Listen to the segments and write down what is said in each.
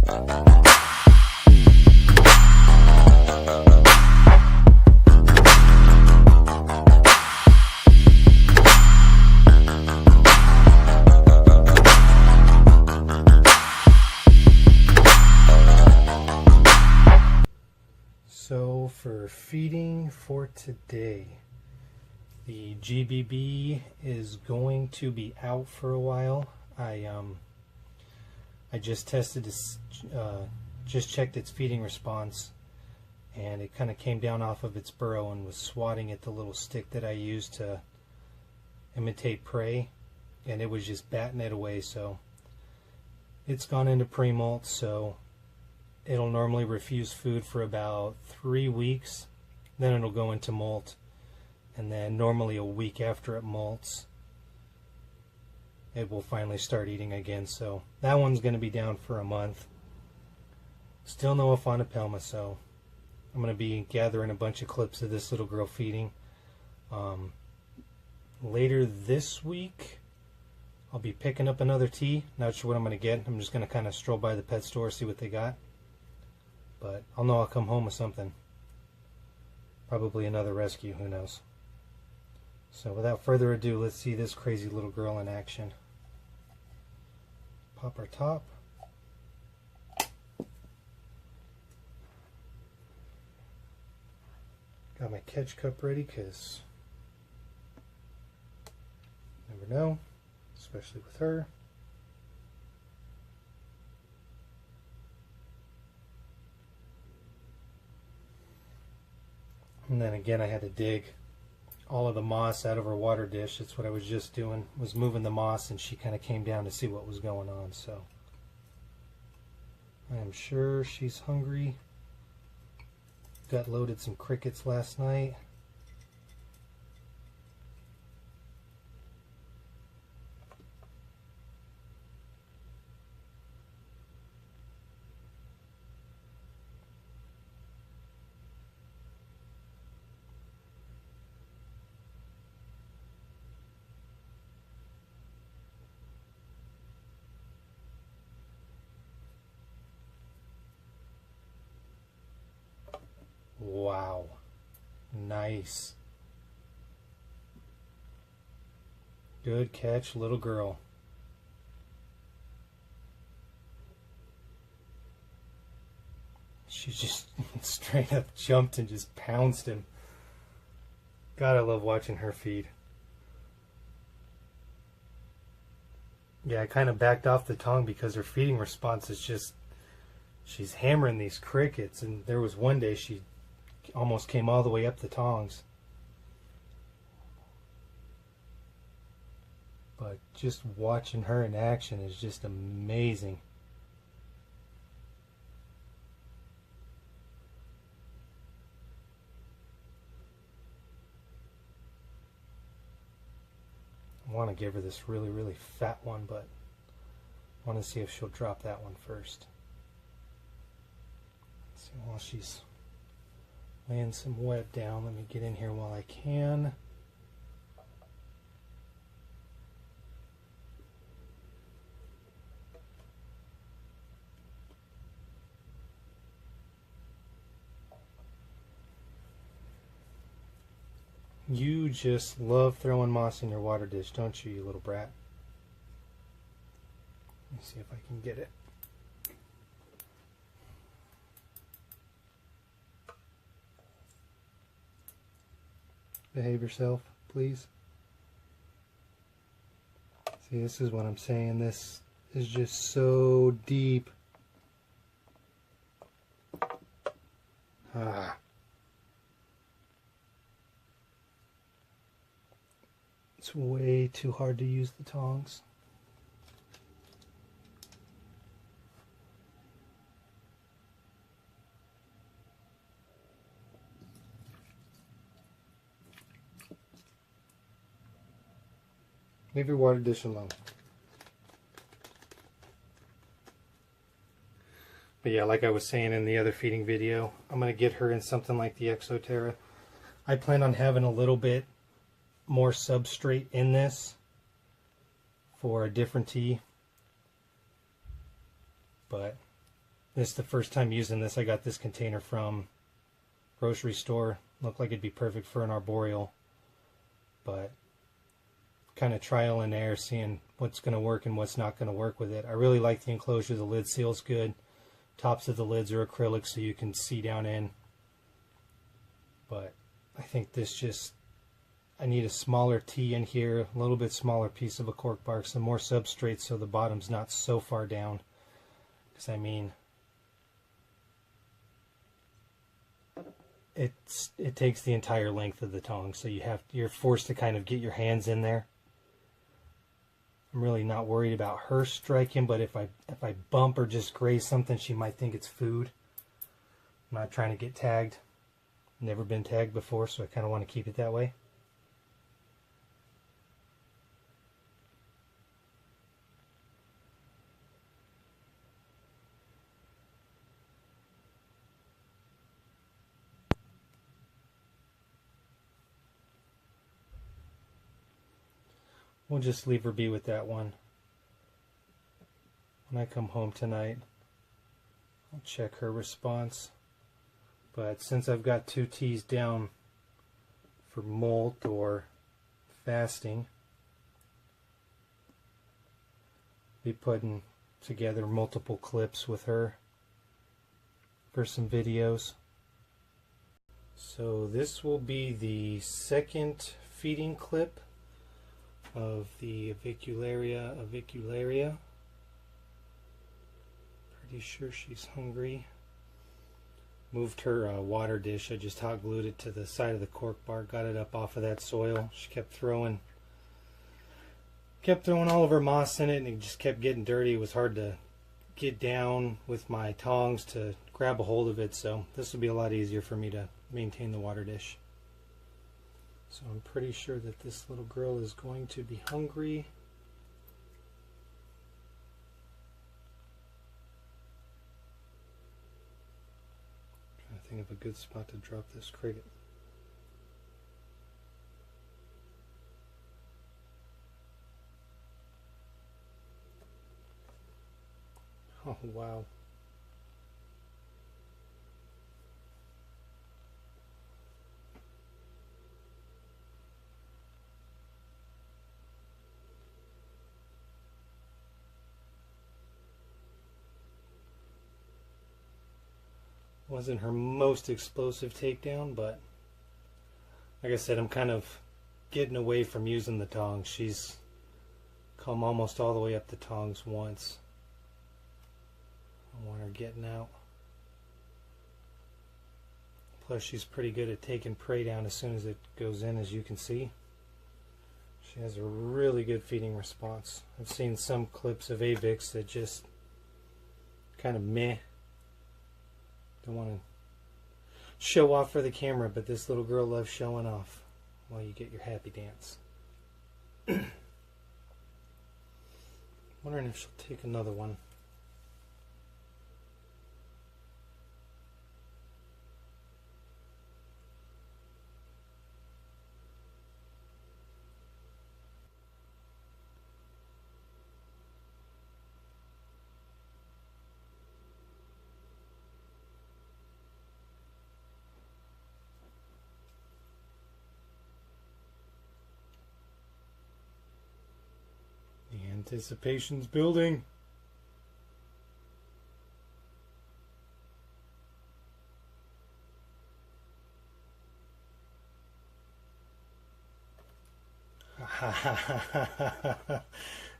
So for feeding for today, the GBB is going to be out for a while. I just tested this, just checked its feeding response, and it kind of came down off of its burrow and was swatting at the little stick that I used to imitate prey, and it was just batting it away. So it's gone into pre-molt, so it'll normally refuse food for about 3 weeks, then it'll go into molt, and then normally a week after it molts it will finally start eating again. So that one's going to be down for a month. Still no Aphonopelma, so I'm going to be gathering a bunch of clips of this little girl feeding. Later this week I'll be picking up another tea. Not sure what I'm going to get. I'm just going to kind of stroll by the pet store, see what they got. But I'll know I'll come home with something. Probably another rescue, who knows. So without further ado, let's see this crazy little girl in action. Pop our top. Got my catch cup ready, because never know, especially with her. And then again, I had to dig all of the moss out of her water dish. That's what I was just doing, was moving the moss, and she kind of came down to see what was going on. So I am sure she's hungry. Gut loaded some crickets last night. Wow, nice. Good catch, little girl. She just straight up jumped and just pounced him. God, I love watching her feed. Yeah, I kind of backed off the tongue because her feeding response is just, she's hammering these crickets, and there was one day she almost came all the way up the tongs. But just watching her in action is just amazing. I want to give her this really, really fat one, but I want to see if she'll drop that one first. Let's see, while she's laying some web down, let me get in here while I can. You just love throwing moss in your water dish, don't you, you little brat? Let me see if I can get it. Behave yourself, please. See, this is what I'm saying. This is just so deep. Ah. It's way too hard to use the tongs. Leave your water dish alone. But yeah, like I was saying in the other feeding video, I'm going to get her in something like the Exoterra. I plan on having a little bit more substrate in this for a different tea. But This is the first time using this. I got this container from grocery store. Looked like it'd be perfect for an arboreal, but kind of trial and error, seeing what's going to work and what's not going to work with it. I really like the enclosure. The lid seal's good. Tops of the lids are acrylic so you can see down in. But I think this just, I need a smaller T in here, a little bit smaller piece of a cork bark, some more substrate so the bottom's not so far down. Because I mean, it takes the entire length of the tong, so you're forced to kind of get your hands in there. I'm really not worried about her striking, but if I bump or just graze something, she might think it's food. I'm not trying to get tagged. Never been tagged before, so I kind of want to keep it that way. We'll just leave her be with that one. When I come home tonight, I'll check her response. But since I've got 2 T's down for molt or fasting, be putting together multiple clips with her for some videos. So this will be the second feeding clip of the Avicularia. Pretty sure she's hungry. Moved her water dish. I just hot glued it to the side of the cork bark, got it up off of that soil. She kept throwing all of her moss in it, and it just kept getting dirty. It was hard to get down with my tongs to grab a hold of it, so this will be a lot easier for me to maintain the water dish. So I'm pretty sure that this little girl is going to be hungry. Trying to think of a good spot to drop this cricket. Oh, wow. Wasn't her most explosive takedown, but like I said, I'm kind of getting away from using the tongs. She's come almost all the way up the tongs once. I want her getting out. Plus she's pretty good at taking prey down as soon as it goes in, as you can see. She has a really good feeding response. I've seen some clips of Avix that just kind of meh. Don't want to show off for the camera, but this little girl loves showing off while you get your happy dance. Wondering if she'll take another one. Anticipation's building.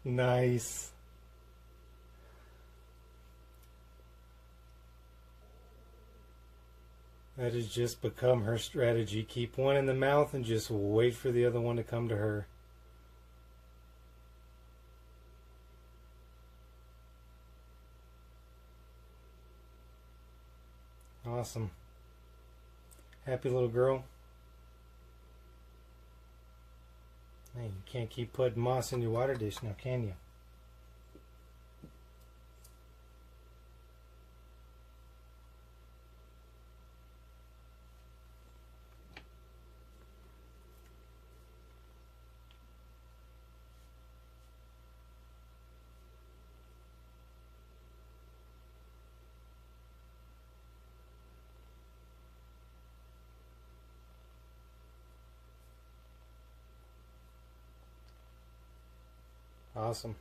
Nice. That has just become her strategy. Keep one in the mouth and just wait for the other one to come to her. Awesome. Happy little girl. Hey, you can't keep putting moss in your water dish now, can you? Awesome.